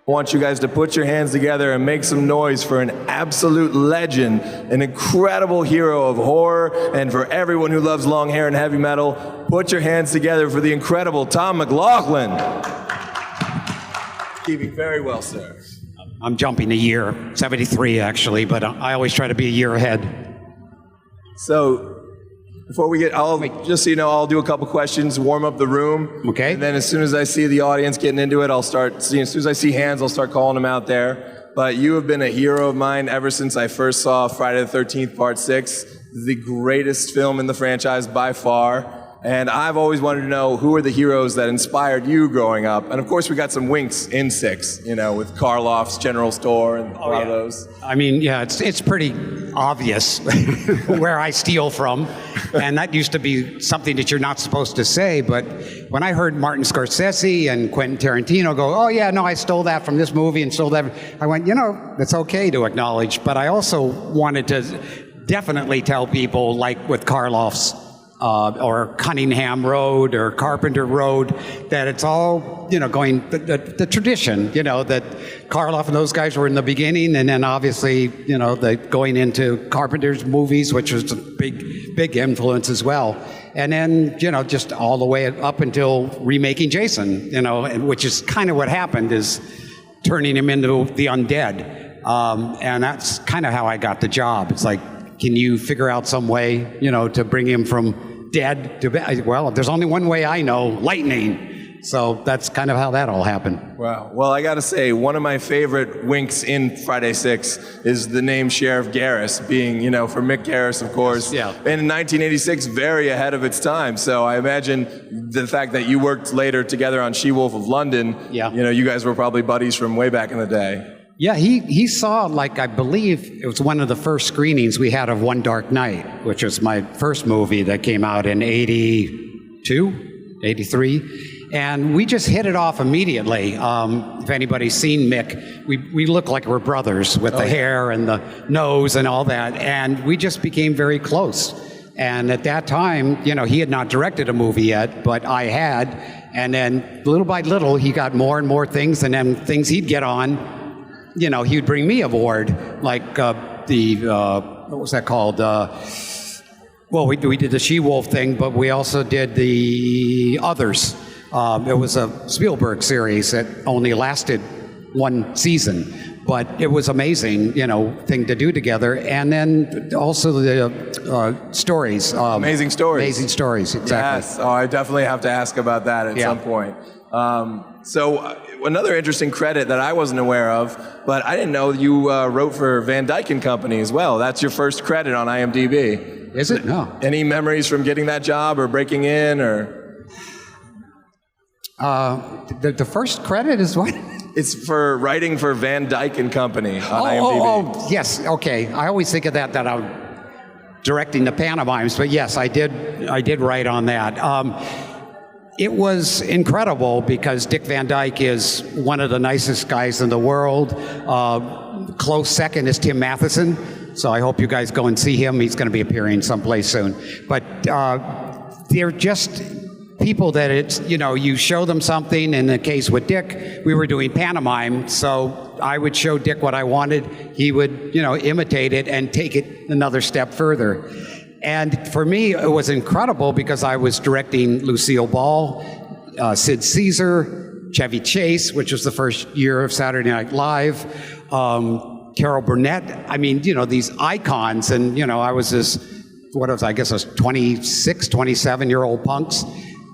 I want you guys to put your hands together and make some noise for an absolute legend, an incredible hero of horror, and for everyone who loves long hair and heavy metal. Put your hands together for the incredible Tom McLoughlin. Keeping very well, sir. I'm jumping a year, 73 actually, but I always try to be a year ahead. So, before we get, just so you know, I'll do a couple questions, warm up the room. Okay. And then as soon as I see the audience getting into it, as soon as I see hands, I'll start calling them out there. But you have been a hero of mine ever since I first saw Friday the 13th Part 6, the greatest film in the franchise by far. And I've always wanted to know who are the heroes that inspired you growing up. And of course, we got some winks in 6, you know, with Karloff's General Store and a lot of those. I mean, yeah, it's pretty obvious where I steal from. And that used to be something that you're not supposed to say. But when I heard Martin Scorsese and Quentin Tarantino go, oh yeah, no, I stole that from this movie and stole that, I went, you know, it's okay to acknowledge. But I also wanted to definitely tell people, like with Karloff's, or Cunningham Road or Carpenter Road, that it's all, you know, going, the tradition, you know, that Karloff and those guys were in the beginning, and then obviously, you know, going into Carpenter's movies, which was a big influence as well. And then, you know, just all the way up until remaking Jason, you know, which is kind of what happened, is turning him into the undead. And that's kind of how I got the job. It's like, can you figure out some way, you know, to bring him from dead to, well, there's only one way I know, lightning. So that's kind of how that all happened. Wow. Well, I got to say, one of my favorite winks in Friday 6 is the name Sheriff Garris, being, you know, for Mick Garris, of course. Yeah. And in 1986, very ahead of its time. So I imagine the fact that you worked later together on She-Wolf of London, yeah, you know, you guys were probably buddies from way back in the day. Yeah, he saw, like, I believe it was one of the first screenings we had of One Dark Night, which was my first movie that came out in 82, 83. And we just hit it off immediately. If anybody's seen Mick, we look like we're brothers with the hair and the nose and all that. And we just became very close. And at that time, you know, he had not directed a movie yet, but I had. And then little by little, he got more and more things, and then things he'd get on, you know, he would bring me aboard, like what was that called? Well, we did the She-Wolf thing, but we also did the Others. It was a Spielberg series that only lasted one season, but it was amazing, you know, thing to do together. And then also the stories. Amazing Stories. Amazing Stories, exactly. Yes, oh, I definitely have to ask about that at some point. So another interesting credit that I wasn't aware of, but I didn't know you wrote for Van Dyke and Company as well. That's your first credit on IMDb. Is it? No. Any memories from getting that job or breaking in, or? The first credit is what? It's for writing for Van Dyke and Company on IMDb. Oh, yes, okay. I always think of that I'm directing the pantomimes, but yes, I did write on that. It was incredible because Dick Van Dyke is one of the nicest guys in the world. Close second is Tim Matheson, so I hope you guys go and see him. He's going to be appearing someplace soon. But they're just people that it's, you know, you show them something. In the case with Dick, we were doing pantomime, so I would show Dick what I wanted. He would, you know, imitate it and take it another step further. And for me, it was incredible because I was directing Lucille Ball, Sid Caesar, Chevy Chase, which was the first year of Saturday Night Live, Carol Burnett. I mean, you know, these icons. And, you know, I was this, I guess I was 26, 27-year-old punks.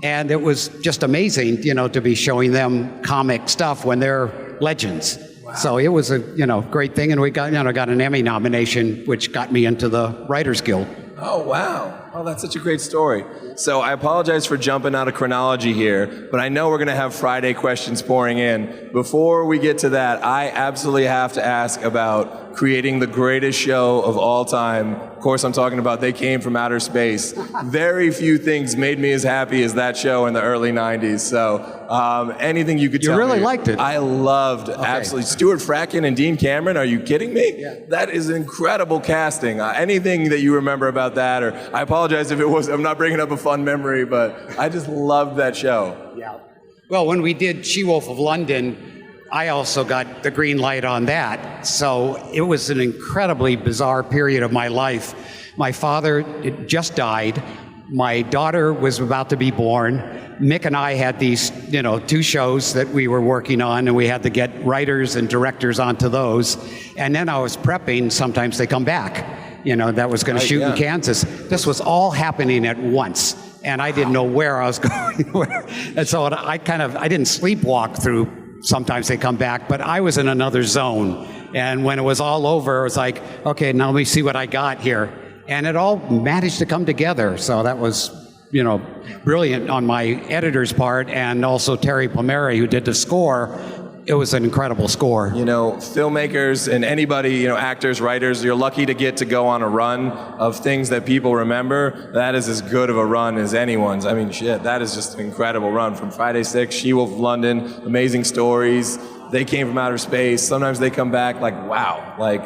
And it was just amazing, you know, to be showing them comic stuff when they're legends. Wow. So it was a, you know, great thing. And we got an Emmy nomination, which got me into the Writers Guild. Oh, wow. Oh, that's such a great story. So I apologize for jumping out of chronology here, but I know we're going to have Friday questions pouring in. Before we get to that, I absolutely have to ask about creating the greatest show of all time. Of course, I'm talking about They Came from Outer Space. Very few things made me as happy as that show in the early 90s. So anything you could tell me. You really liked it. I loved, absolutely. Stuart Fracken and Dean Cameron, are you kidding me? Yeah. That is incredible casting. Anything that you remember about that, or I apologize if it was, I'm not bringing up a fun memory, but I just loved that show. Yeah. Well, when we did She-Wolf of London, I also got the green light on that. So it was an incredibly bizarre period of my life. My father just died. My daughter was about to be born. Mick and I had these, 2 shows that we were working on, and we had to get writers and directors onto those. And then I was prepping Sometimes They Come Back, that was going to shoot in Kansas. This was all happening at once, and I didn't know where I was going. And so I didn't sleepwalk through Sometimes They Come Back, but I was in another zone. And when it was all over, it was like, okay, now let me see what I got here. And it all managed to come together. So that was, brilliant on my editor's part, and also Terry Palmieri, who did the score. It was an incredible score. Filmmakers and anybody, actors, writers, you're lucky to get to go on a run of things that people remember. That is as good of a run as anyone's. I mean, shit, that is just an incredible run. From Friday 6, She-Wolf of London, amazing stories. They Came from Outer Space. Sometimes They Come Back. Like, wow. Like,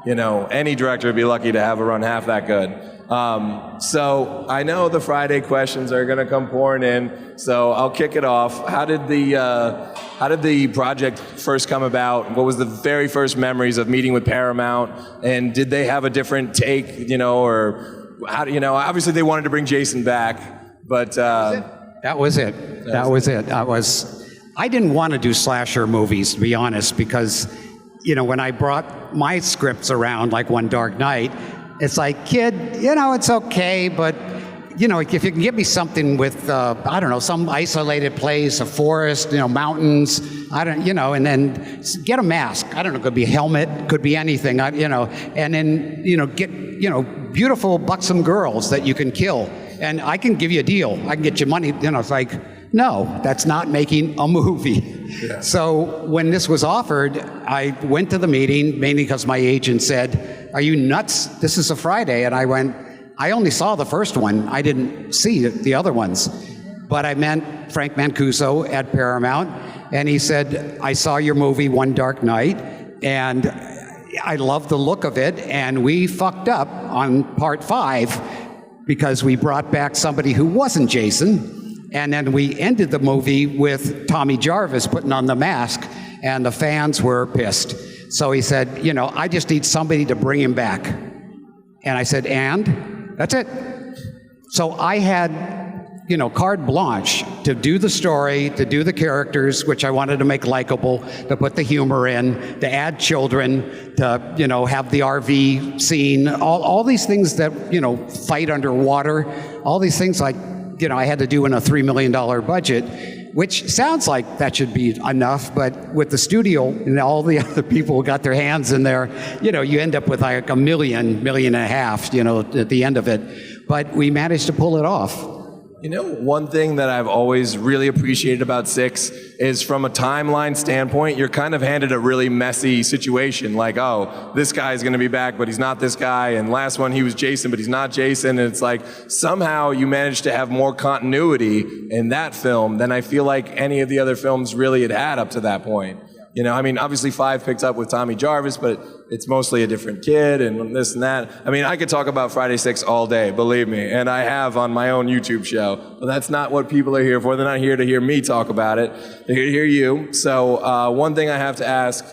any director would be lucky to have a run half that good. So I know the Friday questions are going to come pouring in, so I'll kick it off. How did the project first come about? What was the very first memories of meeting with Paramount? And did they have a different take, or how, obviously they wanted to bring Jason back, but that was it. I didn't want to do slasher movies, to be honest, because when I brought my scripts around, like One Dark Night, it's like, kid, it's okay, but, if you can give me something with, some isolated place, a forest, mountains, and then get a mask. I don't know, could be a helmet, could be anything, and then, get, beautiful, buxom girls that you can kill. And I can give you a deal. I can get you money. It's like, no, that's not making a movie. Yeah. So when this was offered, I went to the meeting, mainly because my agent said, are you nuts? This is a Friday. And I went, I only saw the first one. I didn't see the other ones. But I met Frank Mancuso at Paramount, and he said, I saw your movie, One Dark Night, and I love the look of it, and we fucked up on part 5 because we brought back somebody who wasn't Jason. And then we ended the movie with Tommy Jarvis putting on the mask, and the fans were pissed. So he said, I just need somebody to bring him back. And I said, and? That's it. So I had, carte blanche to do the story, to do the characters, which I wanted to make likable, to put the humor in, to add children, to, have the RV scene, all these things that, fight underwater, all these things like, I had to do in a $3 million budget, which sounds like that should be enough, but with the studio and all the other people who got their hands in there, you end up with like $1 million, $1.5 million, at the end of it. But we managed to pull it off. One thing that I've always really appreciated about 6 is from a timeline standpoint, you're kind of handed a really messy situation. Like, oh, this guy's going to be back, but he's not this guy. And last one, he was Jason, but he's not Jason. And it's like, somehow you managed to have more continuity in that film than I feel like any of the other films really had up to that point. Obviously 5 picked up with Tommy Jarvis, but it's mostly a different kid and this and that. I could talk about Friday 6 all day, believe me, and I have on my own YouTube show. But that's not what people are here for. They're not here to hear me talk about it. They're here to hear you. So one thing I have to ask,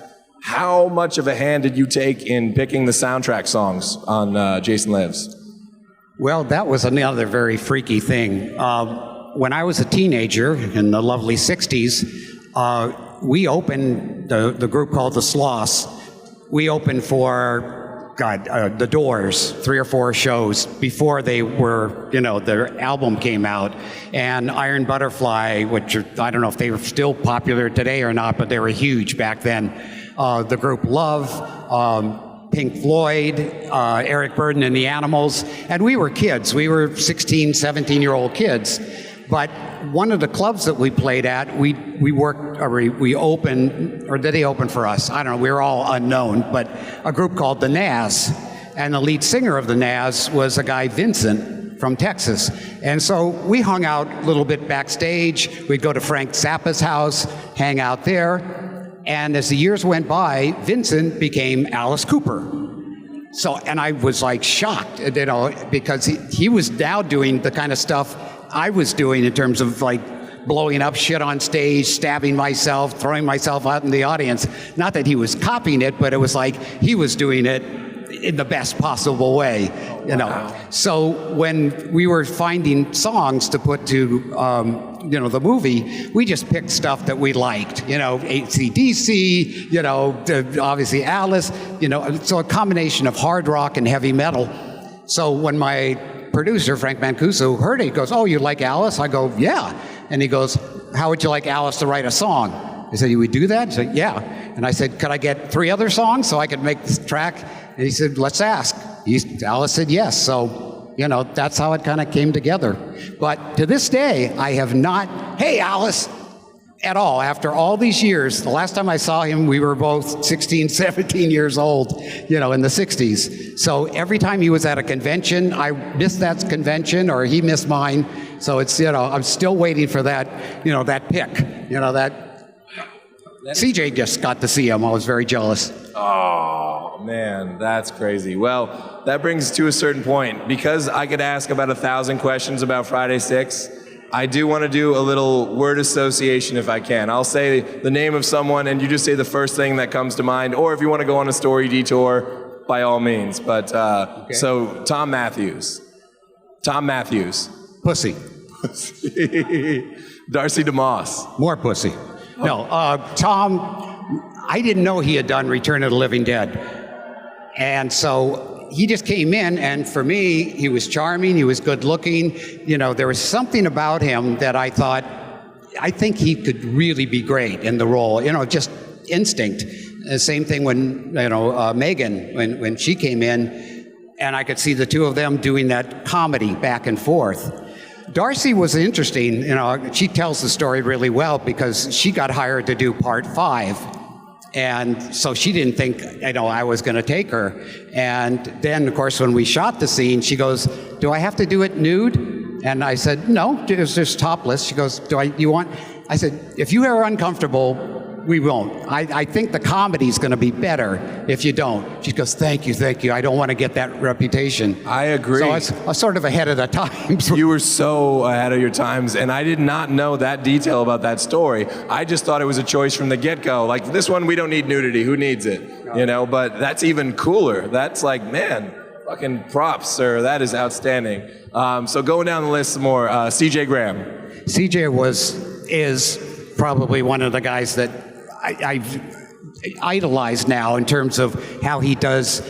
how much of a hand did you take in picking the soundtrack songs on Jason Lives? Well, that was another very freaky thing. When I was a teenager in the lovely 60s, we opened the group called the Sloths. We opened for, the Doors, 3 or 4 shows before they were, their album came out. And Iron Butterfly, which I don't know if they were still popular today or not, but they were huge back then. The group Love, Pink Floyd, Eric Burden and the Animals. And we were kids. We were 16, 17-year-old kids. But one of the clubs that we played at, we opened, or did they open for us? I don't know, we were all unknown, but a group called the Nas. And the lead singer of the Nas was a guy, Vincent, from Texas. And so we hung out a little bit backstage. We'd go to Frank Zappa's house, hang out there. And as the years went by, Vincent became Alice Cooper. So, and I was like shocked, because he was now doing the kind of stuff I was doing in terms of like blowing up shit on stage, stabbing myself, throwing myself out in the audience. Not that he was copying it, but it was like he was doing it in the best possible way, you know. So when we were finding songs to put to, you know, the movie, we just picked stuff that we liked, you know, AC/DC, you know, obviously Alice, you know, so a combination of hard rock and heavy metal. So when my producer, Frank Mancuso, heard it, he goes, "Oh, you like Alice?" I go, "Yeah." And he goes, "How would you like Alice to write a song?" I said, "You would do that?" He said, "Yeah." And I said, "Could I get 3 other songs so I could make this track?" And he said, "Let's ask." Alice said yes. So, you know, that's how it kind of came together. But to this day, I have not, "Hey, Alice," at all. After all these years, the last time I saw him, we were both 16, 17 years old, you know, in the 60s. So every time he was at a convention, I missed that convention or he missed mine. So it's, you know, I'm still waiting for that, you know, that pick, you know, that CJ just got to see him. I was very jealous. Oh, man, that's crazy. Well, that brings us to a certain point. Because I could ask about 1,000 questions about Friday 6, I do want to do a little word association if I can. I'll say the name of someone and you just say the first thing that comes to mind, or if you want to go on a story detour, by all means. But, okay. So, Tom Matthews. Tom Matthews. Pussy. Darcy DeMoss. More pussy. No, Tom, I didn't know he had done Return of the Living Dead. And so he just came in, and for me, he was charming, he was good looking. You know, there was something about him that I thought, I think he could really be great in the role, you know, just instinct. The same thing when, you know, Megan, when she came in, and I could see the two of them doing that comedy back and forth. Darcy was interesting, you know, she tells the story really well because she got hired to do part 5. And so she didn't think, you know, I was going to take her. And then, of course, when we shot the scene, she goes, "Do I have to do it nude?" And I said, "No, it's just topless." She goes, "You want?" I said, "If you are uncomfortable, we won't. I think the comedy's going to be better if you don't." She goes, thank you. I don't want to get that reputation." I agree. So I was sort of ahead of the times. You were so ahead of your times, and I did not know that detail about that story. I just thought it was a choice from the get-go. Like, this one, we don't need nudity. Who needs it? You know, but that's even cooler. That's like, man, fucking props, sir. That is outstanding. So going down the list some more, CJ Graham. CJ is probably one of the guys that I've idolized now in terms of how he does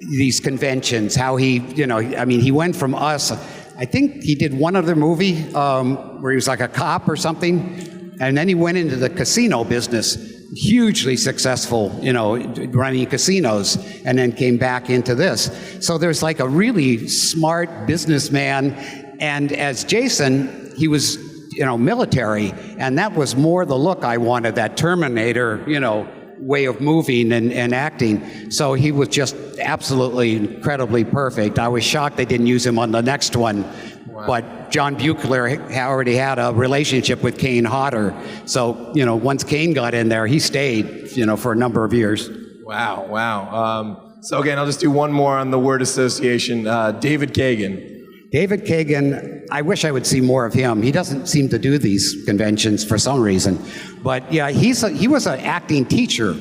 these conventions, how he, you know, I mean, he went from Us, I think he did one other movie where he was like a cop or something, and then he went into the casino business, hugely successful, you know, running casinos, and then came back into this. So there's like a really smart businessman, and as Jason, he was, you know, military, and that was more the look I wanted, that Terminator, you know, way of moving and acting. So he was just absolutely incredibly perfect. I was shocked they didn't use him on the next one. Wow. But John Buechler already had a relationship with Kane Hodder. So, you know, once Kane got in there, he stayed, you know, for a number of years. Wow. So again, I'll just do one more on the word association. David Kagan. David Kagan, I wish I would see more of him. He doesn't seem to do these conventions for some reason. But yeah, he was an acting teacher.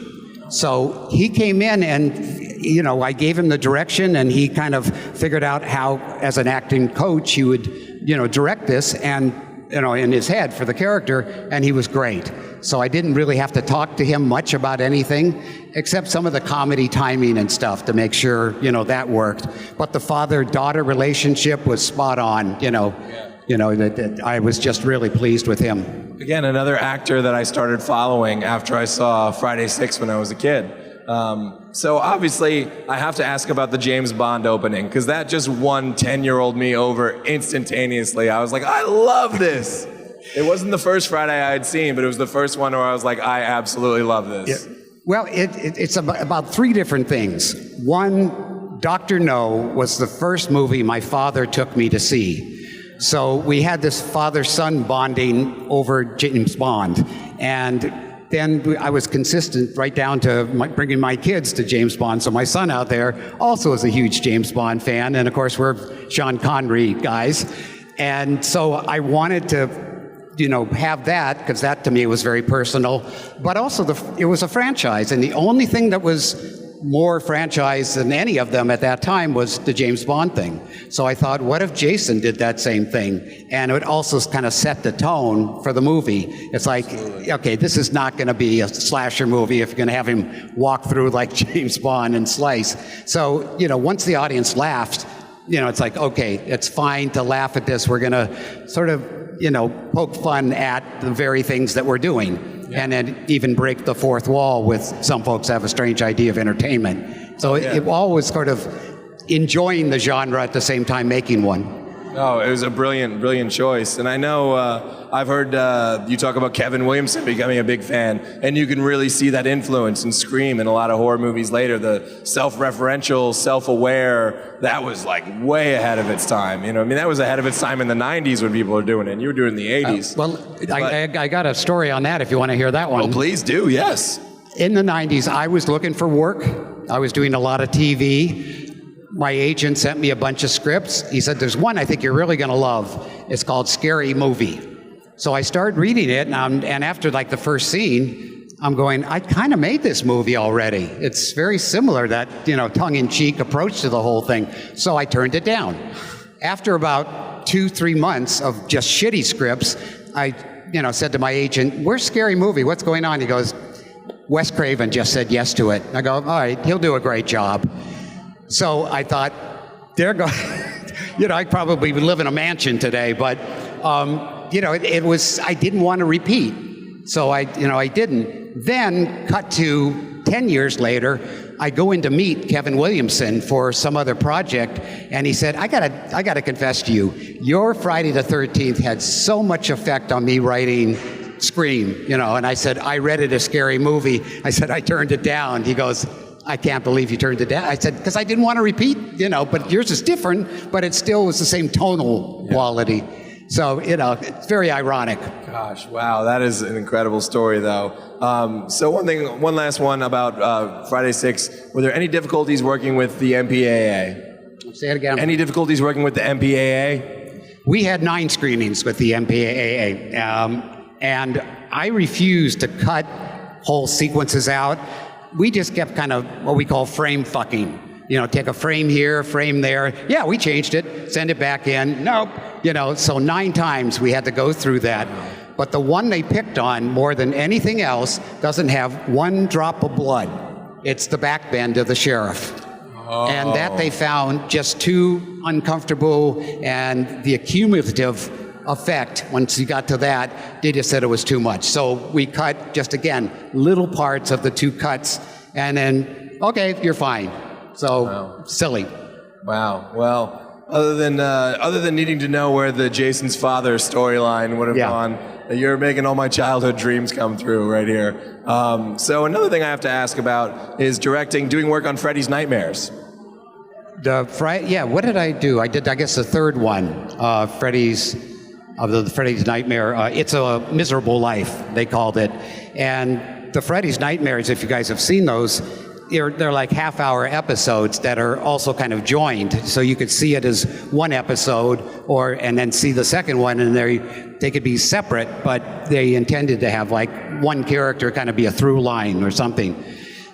So he came in and, you know, I gave him the direction and he kind of figured out how, as an acting coach, he would, you know, direct this and, you know, in his head for the character, and he was great. So I didn't really have to talk to him much about anything, except some of the comedy timing and stuff to make sure, you know, that worked. But the father-daughter relationship was spot on, you know. Yeah. You know, that I was just really pleased with him. Again, another actor that I started following after I saw Friday 6 when I was a kid. So obviously, I have to ask about the James Bond opening, because that just won 10-year-old me over instantaneously. I was like, I love this. It wasn't the first Friday I had seen, but it was the first one where I was like, I absolutely love this. Yeah. Well, it's about 3 different things. One, Dr. No was the first movie my father took me to see. So we had this father-son bonding over James Bond. And then I was consistent right down to bringing my kids to James Bond. So my son out there also is a huge James Bond fan. And of course, we're Sean Connery guys. And so I wanted to have that, because that to me was very personal, but also it was a franchise, and the only thing that was more franchise than any of them at that time was the James Bond thing. So I thought, what if Jason did that same thing? And it would also kind of set the tone for the movie. It's like, okay, this is not going to be a slasher movie if you're going to have him walk through like James Bond and slice. So, once the audience laughed, it's like, okay, it's fine to laugh at this. We're going to sort of, poke fun at the very things that we're doing. Yeah. And then even break the fourth wall with some folks have a strange idea of entertainment. So it always sort of enjoying the genre at the same time making one. Oh, it was a brilliant, brilliant choice. And I know I've heard you talk about Kevin Williamson becoming a big fan, and you can really see that influence in Scream and a lot of horror movies later. The self-referential, self-aware, that was like way ahead of its time. That was ahead of its time in the 90s when people were doing it, and you were doing it in the 80s. I got a story on that if you want to hear that one. Oh, please do, yes. In the 90s, I was looking for work. I was doing a lot of TV. My agent sent me a bunch of scripts. He said, there's one I think you're really going to love. It's called Scary Movie. So I started reading it, and after like the first scene, I'm going, I kind of made this movie already. It's very similar, that, tongue-in-cheek approach to the whole thing. So I turned it down. After about 2-3 months of just shitty scripts, I, said to my agent, where's Scary Movie? What's going on? He goes, Wes Craven just said yes to it. I go, all right, he'll do a great job. So I thought, there go. I'd probably live in a mansion today, but it was, I didn't want to repeat. So I didn't. Then cut to 10 years later, I go in to meet Kevin Williamson for some other project, and he said, I gotta confess to you, your Friday the 13th had so much effect on me writing Scream, and I said, I read it as Scary Movie. I said, I turned it down. He goes, I can't believe you turned it down. I said, because I didn't want to repeat, but yours is different, but it still was the same tonal quality. So, it's very ironic. Gosh, wow, that is an incredible story, though. So one last one about Friday 6. Were there any difficulties working with the MPAA? Say it again. Any difficulties working with the MPAA? We had 9 screenings with the MPAA, and I refused to cut whole sequences out. We just kept kind of what we call frame fucking. Take a frame here, frame there. Yeah, we changed it, send it back in. Nope. So 9 times we had to go through that. But the one they picked on more than anything else doesn't have one drop of blood. It's the back bend of the sheriff. Oh. And that they found just too uncomfortable, and the accumulative effect, once you got to that, they just said it was too much. So we cut, just again, little parts of the 2 cuts, and then, okay, you're fine. So, silly. Wow. Well, other than needing to know where the Jason's father storyline would have gone, you're making all my childhood dreams come true right here. So another thing I have to ask about is doing work on Freddy's Nightmares. What did I do? I did, I guess, the third one, Freddy's Nightmare. It's a Miserable Life, they called it. And the Freddy's Nightmares, if you guys have seen those, they're like half-hour episodes that are also kind of joined. So you could see it as one episode, and then see the second one, and they could be separate, but they intended to have like one character kind of be a through line or something.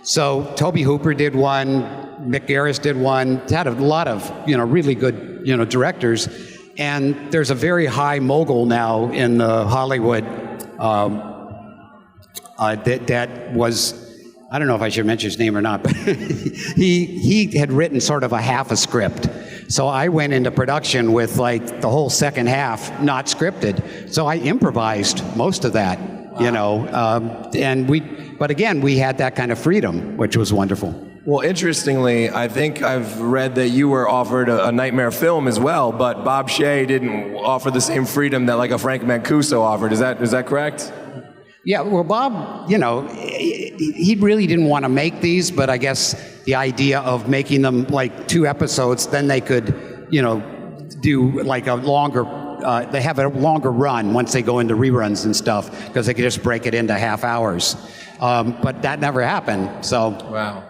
So Tobe Hooper did one, Mick Garris did one. It had a lot of really good directors. And there's a very high mogul now in Hollywood that was, I don't know if I should mention his name or not, but he had written sort of a half a script. So I went into production with like the whole second half not scripted. So I improvised most of that, but again, we had that kind of freedom, which was wonderful. Well, interestingly, I think I've read that you were offered a Nightmare film as well, but Bob Shaye didn't offer the same freedom that like a Frank Mancuso offered. Is that correct? Yeah, well, Bob, he really didn't want to make these, but I guess the idea of making them like 2 episodes, then they could, do like a longer, they have a longer run once they go into reruns and stuff, because they could just break it into half hours. But that never happened, so. Wow.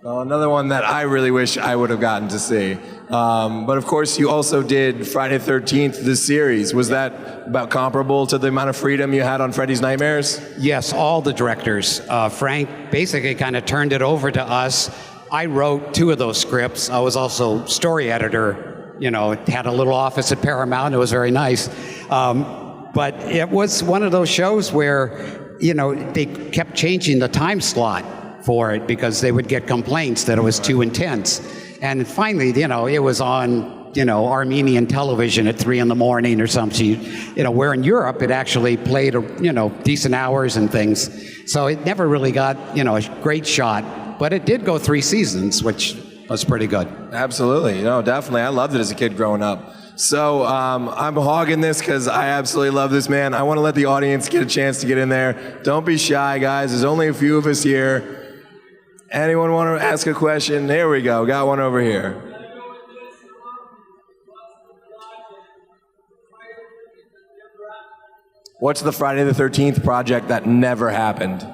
Another one that I really wish I would have gotten to see. But of course, you also did Friday the 13th, the series. Was that about comparable to the amount of freedom you had on Freddy's Nightmares? Yes, all the directors. Frank basically kind of turned it over to us. I wrote 2 of those scripts. I was also story editor. You know, had a little office at Paramount. It was very nice. But it was one of those shows where, you know, they kept changing the time slot for it because they would get complaints that it was too intense. And finally, you know, it was on, you know, Armenian television at 3 in the morning or something. You know, where in Europe it actually played, you know, decent hours and things. So it never really got, you know, a great shot. But it did go 3 seasons, which was pretty good. Absolutely. You know, definitely. I loved it as a kid growing up. So I'm hogging this because I absolutely love this man. I want to let the audience get a chance to get in there. Don't be shy, guys. There's only a few of us here. Anyone want to ask a question? There we go. Got one over here. What's the Friday the 13th project that never happened?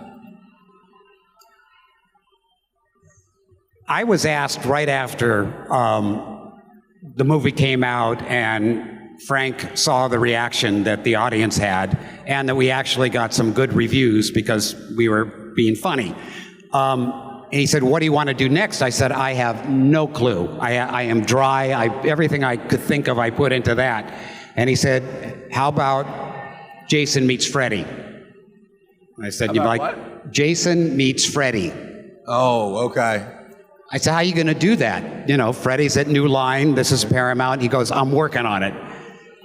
I was asked right after the movie came out and Frank saw the reaction that the audience had and that we actually got some good reviews because we were being funny. And he said, what do you want to do next? I said, I have no clue. I am dry. Everything I could think of, I put into that. And he said, how about Jason Meets Freddy? And I said, you like what? Jason Meets Freddy. Oh, okay. I said, how are you going to do that? You know, Freddy's at New Line. This is Paramount. He goes, I'm working on it.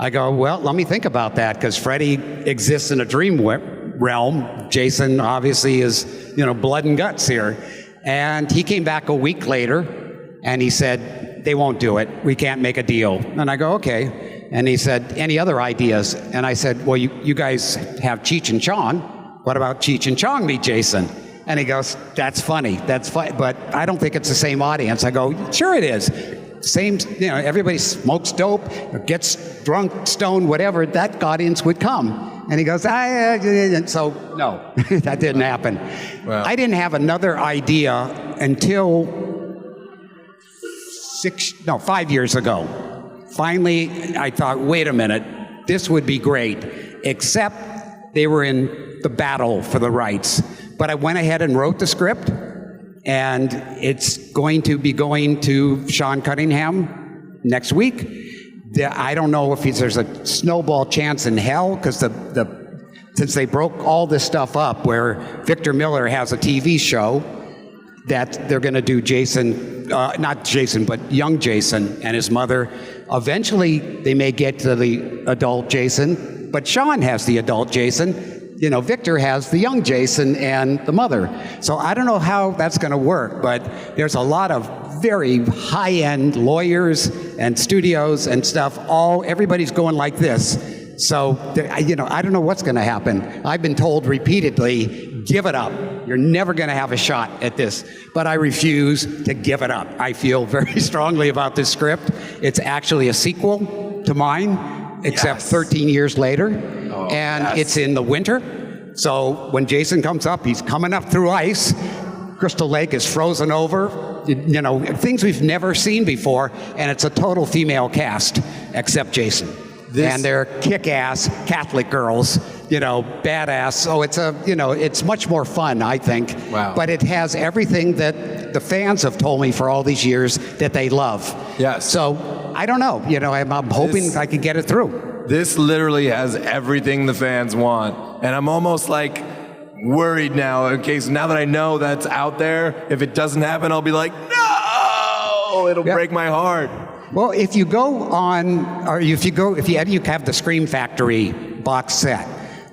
I go, well, let me think about that because Freddy exists in a dream realm. Jason obviously is, you know, blood and guts here. And he came back a week later and he said, they won't do it. We can't make a deal. And I go, okay. And he said, any other ideas? And I said, well, you guys have Cheech and Chong. What about Cheech and Chong meet Jason? And he goes, that's funny. That's funny. But I don't think it's the same audience. I go, sure it is. Same, you know, everybody smokes dope, or gets drunk, stoned, whatever, that audience would come. And he goes, so no, that didn't happen. Wow. I didn't have another idea until 5 years ago. Finally, I thought, wait a minute, this would be great, except they were in the battle for the rights. But I went ahead and wrote the script, and it's going to be going to Sean Cunningham next week. I don't know if there's a snowball chance in hell, because since they broke all this stuff up, where Victor Miller has a TV show that they're going to do Jason, not Jason, but young Jason and his mother. Eventually, they may get to the adult Jason, but Sean has the adult Jason. You know, Victor has the young Jason and the mother. So I don't know how that's going to work, but there's a lot of very high-end lawyers and studios and stuff. Everybody's going like this. So, you know, I don't know what's going to happen. I've been told repeatedly, give it up. You're never going to have a shot at this. But I refuse to give it up. I feel very strongly about this script. It's actually a sequel to mine, except 13 years later. And it's in the winter. So when Jason comes up, he's coming up through ice. Crystal Lake is frozen over. You know, things we've never seen before. And it's a total female cast, except Jason. And they're kick-ass Catholic girls, you know, badass. So it's much more fun, I think. Wow. But it has everything that the fans have told me for all these years that they love. Yes. So I don't know. You know, I'm hoping I can get it through. This literally has everything the fans want. And I'm almost like worried now, in case now that I know that's out there, if it doesn't happen, I'll be like, no! It'll break my heart. Well, if you go on, or if you have the Scream Factory box set,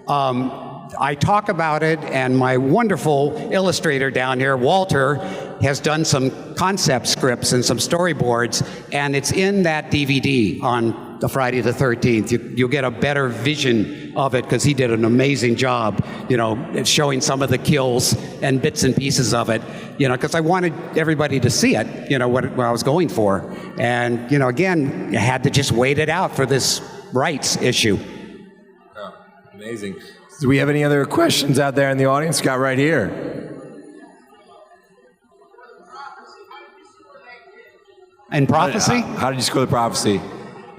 I talk about it, and my wonderful illustrator down here, Walter, has done some concept scripts and some storyboards, and it's in that DVD on the Friday the 13th. You'll get a better vision of it, because he did an amazing job, you know, showing some of the kills and bits and pieces of it, you know, because I wanted everybody to see it, you know, what I was going for. And, you know, again, you had to just wait it out for this rights issue. Oh, amazing. Do we have any other questions out there in the audience? Got right here. And Prophecy? How did you score the Prophecy?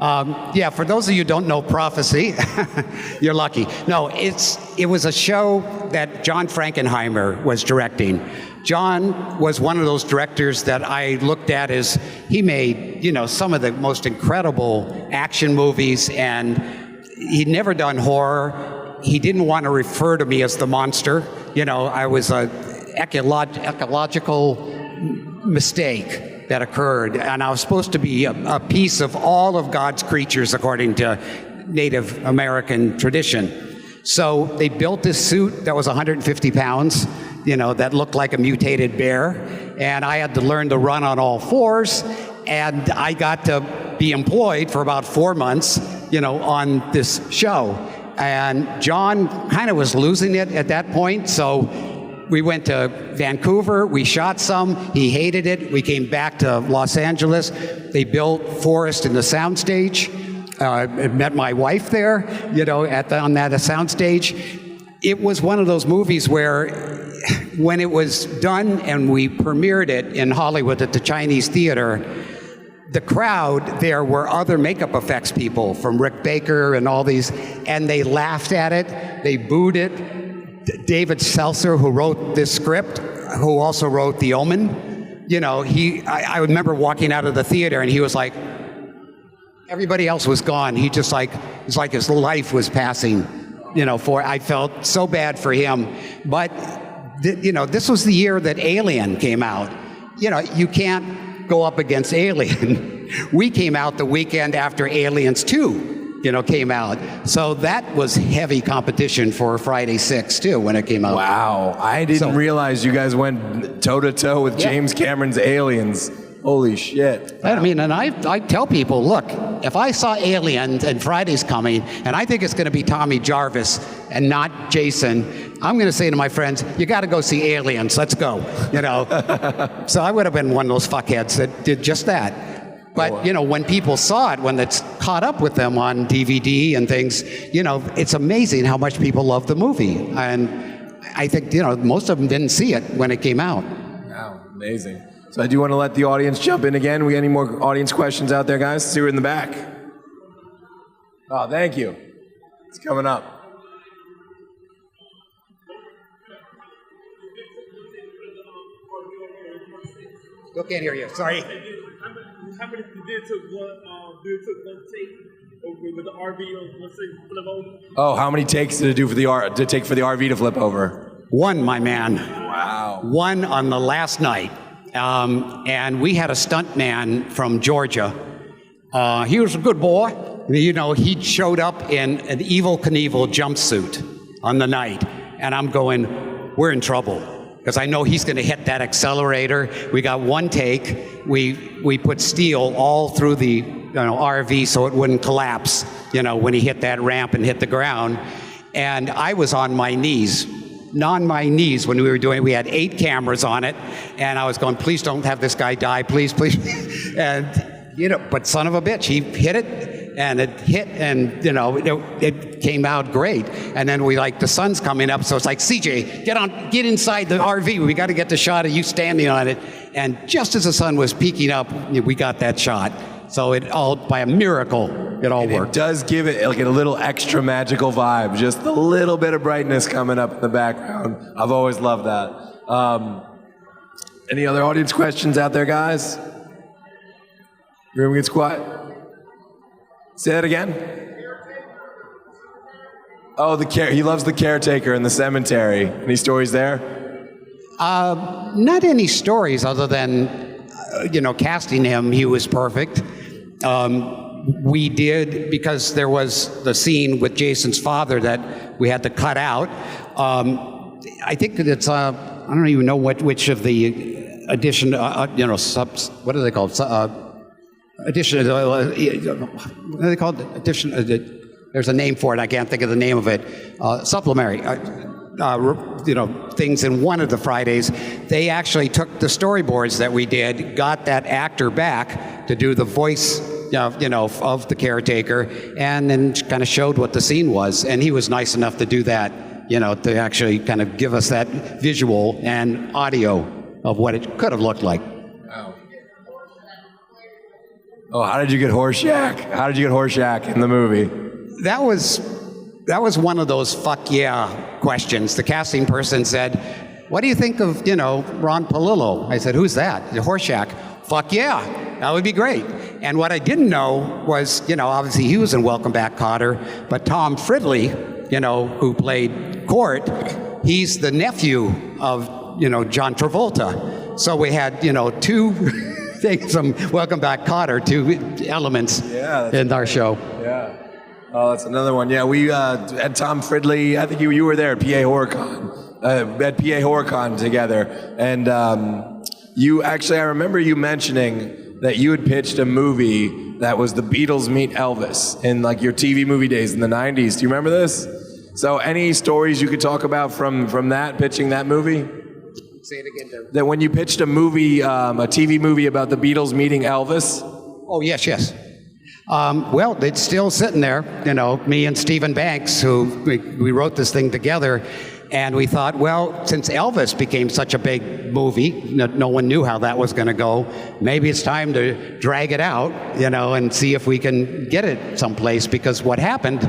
Yeah, for those of you who don't know Prophecy, you're lucky. No, it was a show that John Frankenheimer was directing. John was one of those directors that I looked at as he made, some of the most incredible action movies, and he'd never done horror. He didn't want to refer to me as the monster. I was an ecological mistake that occurred, and I was supposed to be a piece of all of God's creatures according to Native American tradition. So they built this suit that was 150 pounds, that looked like a mutated bear, and I had to learn to run on all fours, and I got to be employed for about 4 months, on this show. And John kind of was losing it at that point, so we went to Vancouver, we shot some, he hated it, we came back to Los Angeles, they built Forrest in the soundstage, I met my wife there, on that soundstage. It was one of those movies where when it was done and we premiered it in Hollywood at the Chinese Theater, the crowd there were other makeup effects people from Rick Baker and all these, and they laughed at it, they booed it. David Seltzer, who wrote this script, who also wrote The Omen, I remember walking out of the theater and he was like, everybody else was gone. He just it's like his life was passing, I felt so bad for him. But, this was the year that Alien came out. You can't go up against Alien. We came out the weekend after Aliens 2. Came out. So that was heavy competition for Friday 6 too when it came out. Wow, I didn't realize you guys went toe-to-toe with James Cameron's Aliens. Holy shit. I mean, and I tell people, look, if I saw Aliens and Friday's coming, and I think it's going to be Tommy Jarvis and not Jason, I'm going to say to my friends, you got to go see Aliens, let's go, So I would have been one of those fuckheads that did just that. But, when people saw it, when it's caught up with them on DVD and things, it's amazing how much people love the movie. And I think, most of them didn't see it when it came out. Wow, amazing. So I do want to let the audience jump in again. We got any more audience questions out there, guys? See, we're in the back. Oh, thank you. It's coming up. Still can't hear you, sorry. How many did took one take with the RV on one thing flip over? Oh, how many takes did it do for the RV to flip over? One, my man. Wow. One on the last night. And we had a stuntman from Georgia. He was a good boy. He showed up in an Evel Knievel jumpsuit on the night. And I'm going, we're in trouble. Because I know he's going to hit that accelerator. We got one take. We put steel all through the RV so it wouldn't collapse, when he hit that ramp and hit the ground. And I was on my knees when we were doing it. We had 8 cameras on it, and I was going, please don't have this guy die, please, please. And, but son of a bitch, he hit it, and it hit, and, it came out great. And then the sun's coming up, so it's like, CJ, get inside the RV. We got to get the shot of you standing on it. And just as the sun was peeking up, we got that shot. So it all, by a miracle, it all worked. It does give it a little extra magical vibe, just a little bit of brightness coming up in the background. I've always loved that. Any other audience questions out there, guys? Room gets quiet. Say that again. Oh, he loves the caretaker in the cemetery. Any stories there? Not any stories other than, casting him, he was perfect. We did, because there was the scene with Jason's father that we had to cut out. I think that it's, I don't even know which of the addition, what are they called? Addition, what are they called? Addition, there's a name for it, I can't think of the name of it. Supplementary. Things in one of the Fridays, they actually took the storyboards that we did, got that actor back to do the voice, of the caretaker, and then kind of showed what the scene was. And he was nice enough to do that, to actually kind of give us that visual and audio of what it could have looked like. Wow. Oh, how did you get Horseshack? How did you get Horseshack in the movie? That was one of those fuck yeah questions. The casting person said, "What do you think of, Ron Palillo?" I said, "Who's that?" Horseshack. "Fuck yeah, that would be great." And what I didn't know was, obviously he was in Welcome Back, Kotter, but Tom Fridley, who played Court, he's the nephew of, John Travolta. So we had, two things from Welcome Back, Kotter, two elements in our show. Yeah. Oh, that's another one. Yeah, we had Tom Fridley. I think you were there at PA HorrorCon. At PA HorrorCon together, and I remember you mentioning that you had pitched a movie that was the Beatles meet Elvis in like your TV movie days in the 90s. Do you remember this? So any stories you could talk about from that, pitching that movie? Say it again, Dave. That when you pitched a movie, a TV movie about the Beatles meeting Elvis? Oh, yes. Well, it's still sitting there, me and Stephen Banks, who we wrote this thing together, and we thought, well, since Elvis became such a big movie, no one knew how that was going to go, maybe it's time to drag it out, and see if we can get it someplace, because what happened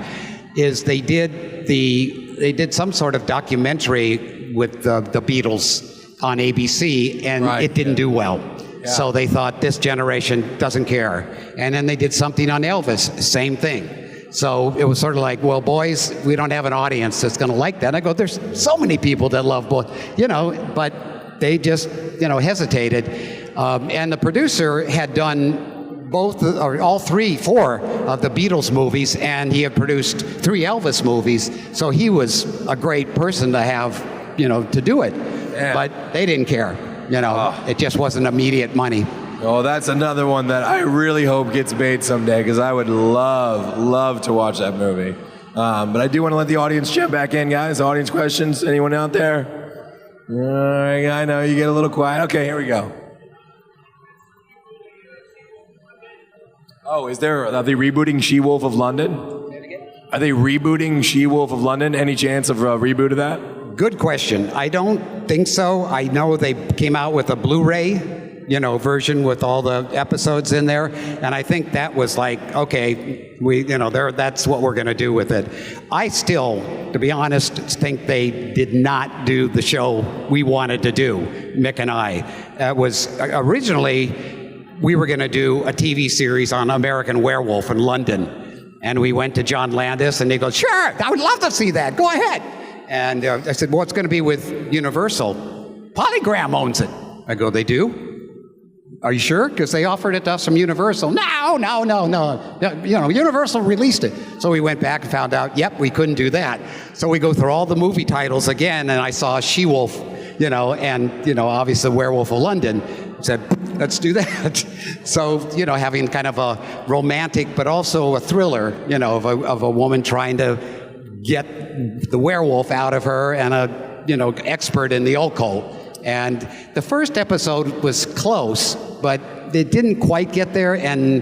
is they did some sort of documentary with the Beatles on ABC, and it didn't do well. Yeah. So they thought, this generation doesn't care. And then they did something on Elvis, same thing. So it was sort of like, well, boys, we don't have an audience that's going to like that. And I go, there's so many people that love both, but they just, hesitated. And the producer had done all 4 of the Beatles movies, and he had produced 3 Elvis movies. So he was a great person to have, to do it. Yeah. But they didn't care. It just wasn't immediate money. Oh, that's another one that I really hope gets made someday, because I would love to watch that movie. But I do want to let the audience jump back in, guys. Audience questions? Anyone out there? I know you get a little quiet. Okay, here we go. Oh, are they rebooting She-Wolf of London? Are they rebooting She-Wolf of London? Any chance of a reboot of that? Good question. I don't think so. I know they came out with a Blu-ray, version with all the episodes in there, and I think that was like, okay, that's what we're going to do with it. I still, to be honest, think they did not do the show we wanted to do, Mick and I. It was originally, we were going to do a TV series on American Werewolf in London, and we went to John Landis, and he goes, "Sure, I would love to see that. Go ahead." And I said, "Well, it's going to be with Universal. Polygram owns it." I go, "They do? Are you sure?" Because they offered it to us from Universal. No. Universal released it. So we went back and found out, yep, we couldn't do that. So we go through all the movie titles again, and I saw She-Wolf, and, obviously Werewolf of London. I said, let's do that. So, having kind of a romantic, but also a thriller, of a woman trying to get the werewolf out of her, and a, expert in the occult. And the first episode was close, but it didn't quite get there. And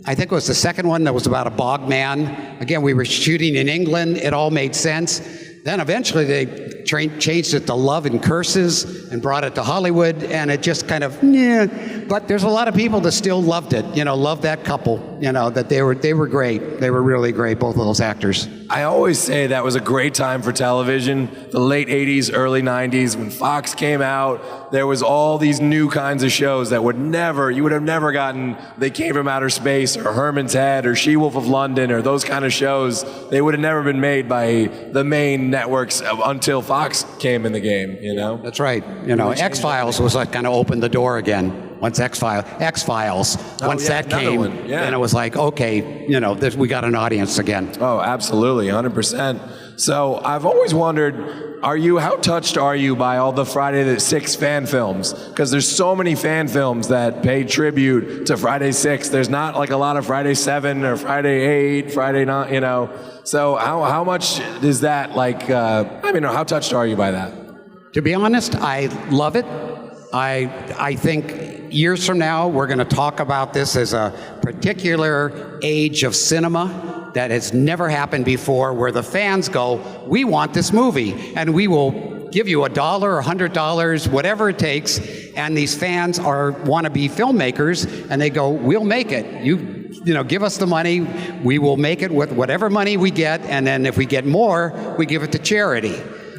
I think it was the second one that was about a bog man. Again, we were shooting in England. It all made sense. Then eventually they changed it to Love and Curses and brought it to Hollywood, and it just kind of, But there's a lot of people that still loved it, loved that couple, that they were great. They were really great, both of those actors. I always say that was a great time for television, the late 80s, early 90s, when Fox came out. There was all these new kinds of shows that you would have never gotten. They Came from Outer Space, or Herman's Head, or She-Wolf of London, or those kind of shows. They would have never been made by the main networks until Fox came in the game, That's right. X-Files was like kind of opened the door again. Once X-Files, once that came, then it was like, okay, we got an audience again. Oh, absolutely, 100%. So I've always wondered, how touched are you by all the Friday the 6th fan films? Because there's so many fan films that pay tribute to Friday 6th. There's not like a lot of Friday 7 or Friday 8, Friday 9, So how much is that like, how touched are you by that? To be honest, I love it. I think years from now, we're going to talk about this as a particular age of cinema that has never happened before, where the fans go, we want this movie, and we will give you $1 or $100, whatever it takes, and these fans are wannabe filmmakers, and they go, we'll make it. You know, give us the money, we will make it with whatever money we get, and then if we get more, we give it to charity.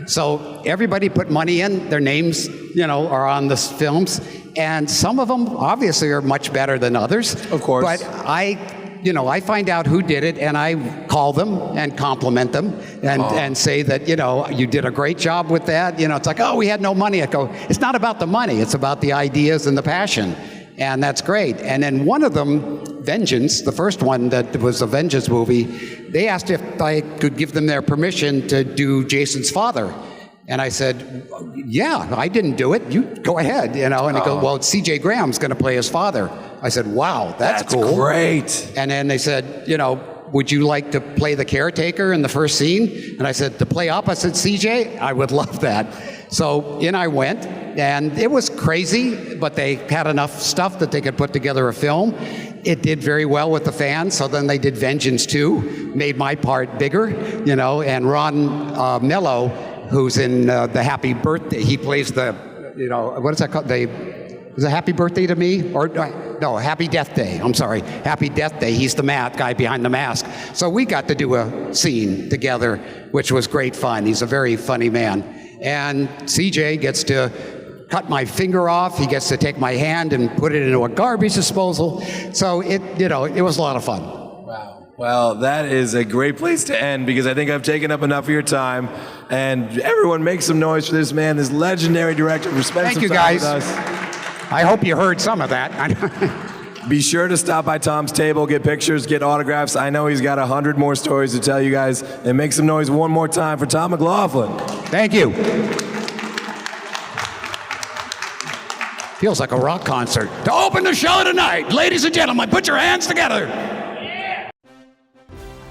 So everybody put money in, their names, you know, are on the films, and some of them obviously are much better than others. Of course. But I find out who did it, and I call them and compliment them and say that, you know, you did a great job with that. You know, it's like, oh, we had no money. I go, it's not about the money, it's about the ideas and the passion. And that's great. And then one of them, Vengeance, the first one that was a Vengeance movie, they asked if I could give them their permission to do Jason's father. And I said, yeah, I didn't do it. You go ahead, you know. And he goes, well, C.J. Graham's going to play his father. I said, wow, that's cool. Great. And then they said, you know, would you like to play the caretaker in the first scene? And I said, to play opposite CJ? I would love that. So in I went, and it was crazy, but they had enough stuff that they could put together a film. It did very well with the fans, so then they did Vengeance 2, made my part bigger, you know, and Ron Mello, who's in the Happy Birthday, he plays the, you know, what is that called? Is it Happy Birthday to Me? Or no, Happy Death Day. I'm sorry. Happy Death Day. He's the guy behind the mask. So we got to do a scene together, which was great fun. He's a very funny man. And CJ gets to cut my finger off. He gets to take my hand and put it into a garbage disposal. So it was a lot of fun. Wow. Well, that is a great place to end, because I think I've taken up enough of your time. And everyone make some noise for this man, this legendary director. Thank you, guys. I hope you heard some of that. Be sure to stop by Tom's table, get pictures, get autographs. I know he's got 100 more stories to tell you guys. And make some noise one more time for Tom McLoughlin. Thank you. Feels like a rock concert. To open the show tonight, ladies and gentlemen, put your hands together.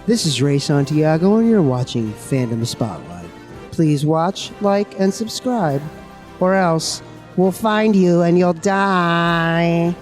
This is Ray Santiago, and you're watching Fandom Spotlight. Please watch, like, and subscribe, or else we'll find you and you'll die.